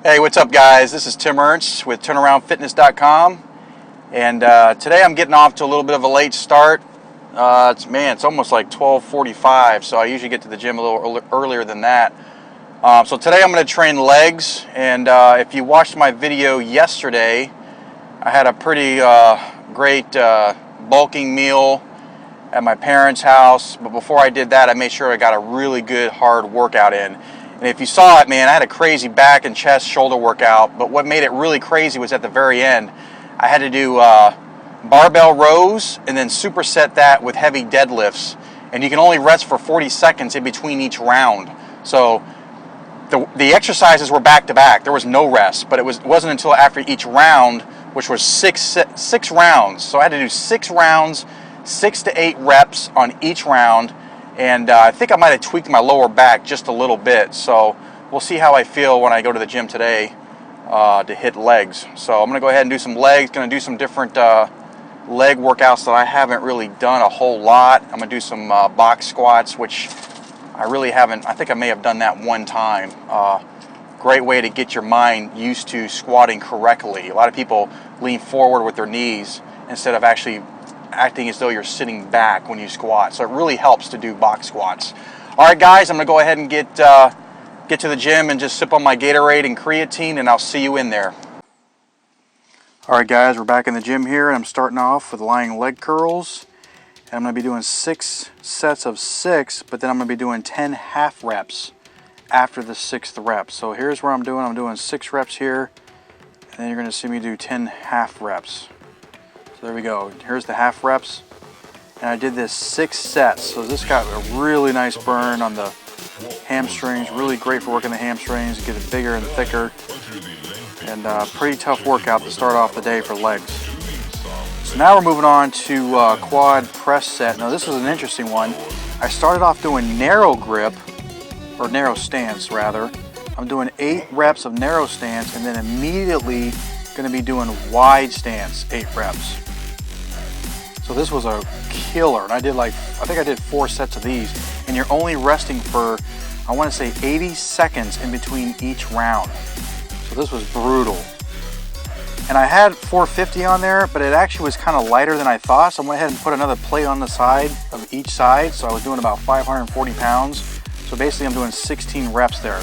Hey, what's up guys? This is Tim Ernst with turnaroundfitness.com, and today I'm getting off to a little bit of a late start. It's almost like 12:45, so I usually get to the gym a little earlier than that. So today I'm going to train legs, and if you watched my video yesterday, I had a pretty great bulking meal at my parents' house, but before I did that I made sure I got a really good hard workout in. And if you saw it, man, I had a crazy back and chest shoulder workout, but what made it really crazy was at the very end I had to do barbell rows and then superset that with heavy deadlifts, and you can only rest for 40 seconds in between each round. So the exercises were back to back. There was no rest, but it wasn't until after each round, which was six rounds. So I had to do 6 rounds, 6 to 8 reps on each round. And I think I might have tweaked my lower back just a little bit. So we'll see how I feel when I go to the gym today to hit legs. So I'm going to go ahead and do some legs. Going to do some different leg workouts that I haven't really done a whole lot. I'm going to do some box squats, which I really haven't. I think I may have done that one time. Great way to get your mind used to squatting correctly. A lot of people lean forward with their knees instead of actually acting as though you're sitting back when you squat. So it really helps to do box squats. All right, guys, I'm going to go ahead and get to the gym and just sip on my Gatorade and creatine, and I'll see you in there. All right, guys, we're back in the gym here, and I'm starting off with lying leg curls. And I'm going to be doing 6 sets of 6, but then I'm going to be doing 10 half reps after the 6th rep. So here's what I'm doing. I'm doing 6 reps here, and then you're going to see me do 10 half reps. So there we go. Here's the half reps. And I did this 6 sets. So this got a really nice burn on the hamstrings. Really great for working the hamstrings, get it bigger and thicker. And pretty tough workout to start off the day for legs. So now we're moving on to quad press set. Now this is an interesting one. I started off doing narrow grip, or narrow stance rather. I'm doing 8 reps of narrow stance, and then immediately going to be doing wide stance, 8 reps. So this was a killer, and I think I did 4 sets of these, and you're only resting for, I want to say 80 seconds in between each round. So this was brutal. And I had 450 on there, but it actually was kind of lighter than I thought, so I went ahead and put another plate on the side of each side, so I was doing about 540 pounds. So basically I'm doing 16 reps there.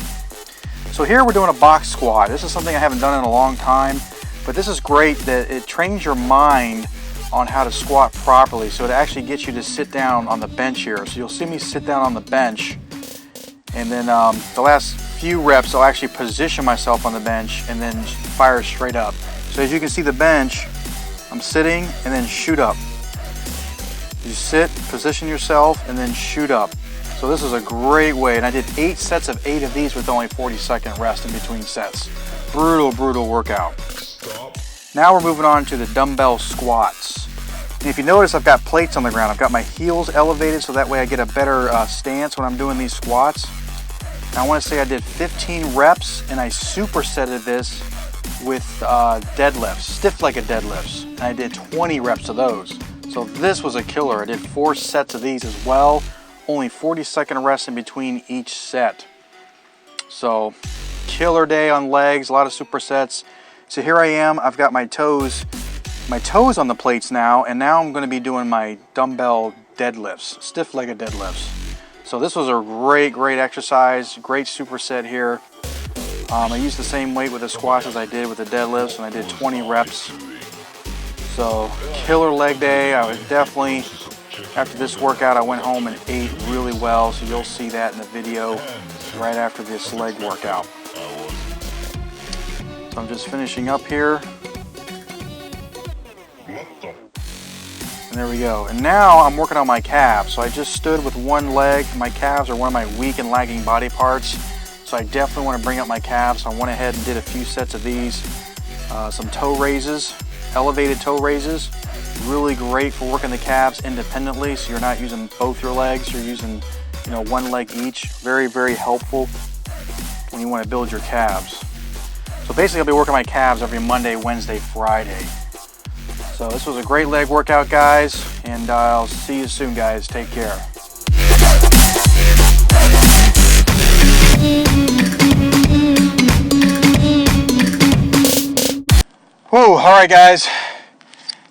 So here we're doing a box squat. This is something I haven't done in a long time, but this is great that it trains your mind on how to squat properly. So it actually gets you to sit down on the bench here. So you'll see me sit down on the bench, and then the last few reps I'll actually position myself on the bench and then fire straight up. So as you can see the bench, I'm sitting and then shoot up. You sit, position yourself, and then shoot up. So this is a great way, and I did 8 sets of 8 of these with only 40-second rest in between sets. Brutal workout. Now we're moving on to the dumbbell squats. And if you notice, I've got plates on the ground. I've got my heels elevated so that way I get a better stance when I'm doing these squats. And I want to say I did 15 reps, and I supersetted this with deadlifts, stiff-legged deadlifts. And I did 20 reps of those. So this was a killer. I did 4 sets of these as well. Only 40-second rest in between each set. So killer day on legs, a lot of supersets. So here I am, I've got my toes on the plates now, and now I'm going to be doing my dumbbell deadlifts, stiff-legged deadlifts. So this was a great exercise, great superset here. I used the same weight with the squats as I did with the deadlifts, and I did 20 reps. So killer leg day. I was definitely, after this workout, I went home and ate really well, so you'll see that in the video right after this leg workout. So I'm just finishing up here. And there we go. And now I'm working on my calves. So I just stood with one leg. My calves are one of my weak and lagging body parts. So I definitely want to bring up my calves. So I went ahead and did a few sets of these. Some toe raises, elevated toe raises. Really great for working the calves independently. So you're not using both your legs. You're using, one leg each. Very helpful when you want to build your calves. So basically I'll be working my calves every Monday, Wednesday, Friday. So this was a great leg workout, guys, and I'll see you soon, guys. Take care. Whoa, all right guys,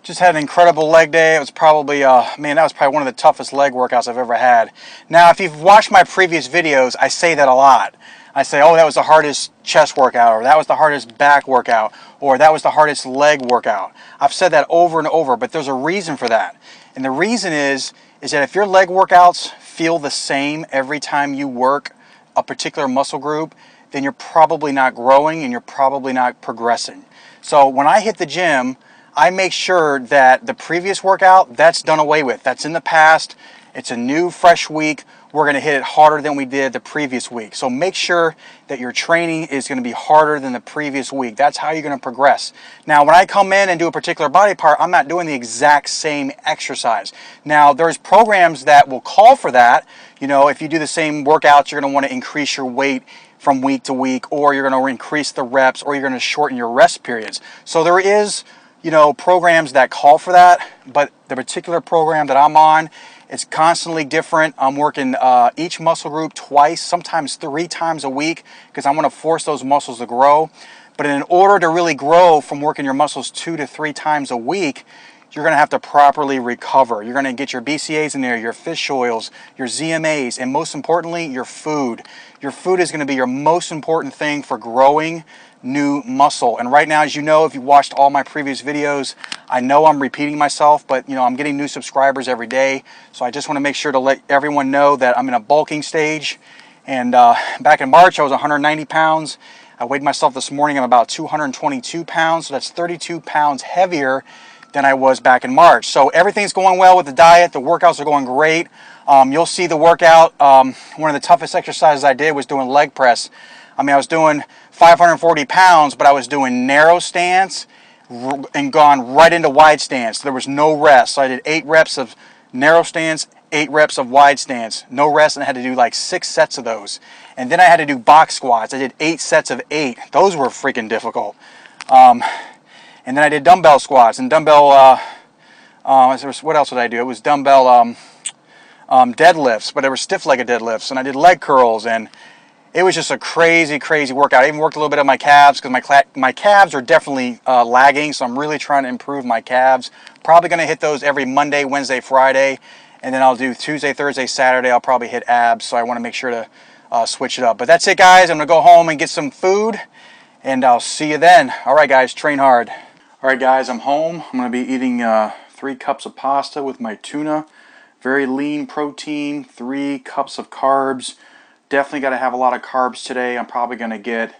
just had an incredible leg day. It was probably, man, that was probably one of the toughest leg workouts I've ever had. Now, if you've watched my previous videos, I say that a lot. I say, oh, that was the hardest chest workout, or that was the hardest back workout, or that was the hardest leg workout. I've said that over and over, but there's a reason for that. And the reason is that if your leg workouts feel the same every time you work a particular muscle group, then you're probably not growing and you're probably not progressing. So when I hit the gym, I make sure that the previous workout, that's done away with. That's in the past. It's a new, fresh week. We're going to hit it harder than we did the previous week. So make sure that your training is going to be harder than the previous week. That's how you're going to progress. Now, when I come in and do a particular body part, I'm not doing the exact same exercise. Now, there's programs that will call for that. You know, if you do the same workouts, you're going to want to increase your weight from week to week, or you're going to increase the reps, or you're going to shorten your rest periods. So there is, you know, programs that call for that, but the particular program that I'm on, it's constantly different. I'm working each muscle group twice, sometimes 3 times a week, because I want to force those muscles to grow. But in order to really grow from working your muscles 2 to 3 times a week, you're going to have to properly recover. You're going to get your BCAAs in there, your fish oils, your ZMAs, and most importantly, your food. Your food is going to be your most important thing for growing new muscle. And right now, as you know, if you watched all my previous videos, I know I'm repeating myself, but you know, I'm getting new subscribers every day. So I just want to make sure to let everyone know that I'm in a bulking stage. And back in March, I was 190 pounds. I weighed myself this morning. I'm about 222 pounds. So that's 32 pounds heavier than I was back in March. So everything's going well with the diet. The workouts are going great. You'll see the workout. One of the toughest exercises I did was doing leg press. I mean, I was doing 540 pounds, but I was doing narrow stance and gone right into wide stance. There was no rest. So I did 8 reps of narrow stance, 8 reps of wide stance, no rest, and I had to do like 6 sets of those. And then I had to do box squats. I did 8 sets of 8. Those were freaking difficult. And then I did dumbbell squats and dumbbell, what else did I do? It was dumbbell deadlifts, but they were stiff-legged deadlifts. And I did leg curls, and it was just a crazy, crazy workout. I even worked a little bit on my calves because my calves are definitely lagging, so I'm really trying to improve my calves. Probably going to hit those every Monday, Wednesday, Friday, and then I'll do Tuesday, Thursday, Saturday. I'll probably hit abs, so I want to make sure to switch it up. But that's it, guys. I'm going to go home and get some food, and I'll see you then. All right, guys, train hard. All right, guys, I'm home. I'm going to be eating 3 cups of pasta with my tuna. Very lean protein, 3 cups of carbs. Definitely got to have a lot of carbs today. I'm probably going to get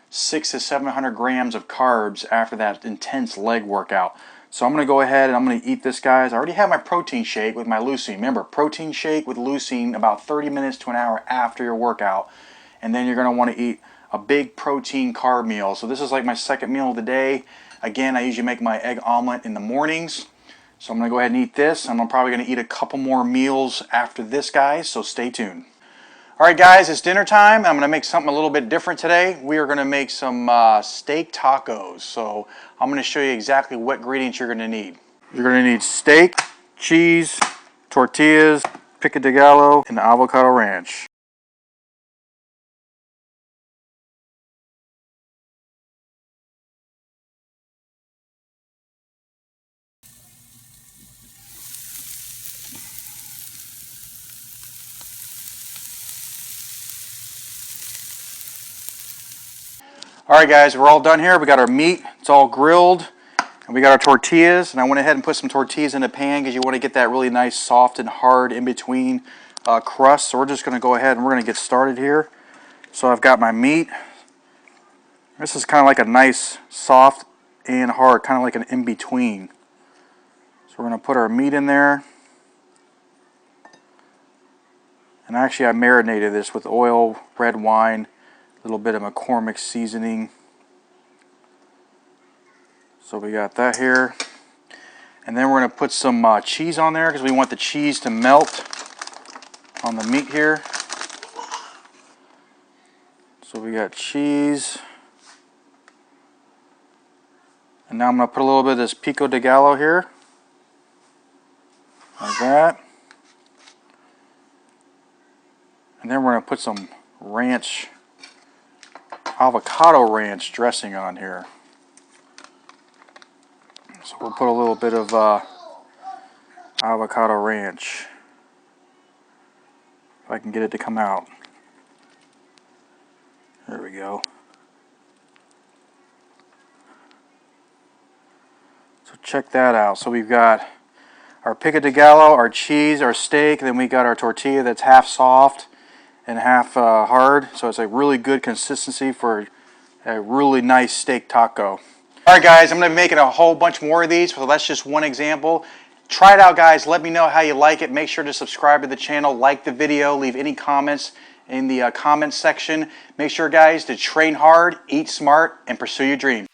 600 to 700 grams of carbs after that intense leg workout. So I'm going to go ahead and I'm going to eat this, guys. I already have my protein shake with my leucine. Remember, protein shake with leucine about 30 minutes to an hour after your workout. And then you're going to want to eat a big protein carb meal. So this is like my second meal of the day. Again, I usually make my egg omelet in the mornings. So I'm going to go ahead and eat this. I'm probably going to eat a couple more meals after this, guys, so stay tuned. All right, guys, it's dinner time. I'm going to make something a little bit different today. We are going to make some steak tacos. So I'm going to show you exactly what ingredients you're going to need. You're going to need steak, cheese, tortillas, pico de gallo, and avocado ranch. All right, guys, we're all done here. We got our meat. It's all grilled. And we got our tortillas. And I went ahead and put some tortillas in the pan because you want to get that really nice, soft and hard in between crust. So we're just going to go ahead and we're going to get started here. So I've got my meat. This is kind of like a nice, soft and hard, kind of like an in-between. So we're going to put our meat in there. And actually I marinated this with oil, red wine, a little bit of McCormick seasoning. So we got that here. And then we're going to put some cheese on there because we want the cheese to melt on the meat here. So we got cheese. And now I'm going to put a little bit of this pico de gallo here. Like that. And then we're going to put some ranch, avocado ranch dressing on here. So we'll put a little bit of avocado ranch. If I can get it to come out. There we go. So check that out. So we've got our pico de gallo, our cheese, our steak, then we got our tortilla that's half soft and half hard. So it's a really good consistency for a really nice steak taco. All right, guys, I'm going to be making a whole bunch more of these, so that's just one example. Try it out, guys. Let me know how you like it. Make sure to subscribe to the channel, like the video, leave any comments in the comments section. Make sure, guys, to train hard, eat smart, and pursue your dreams.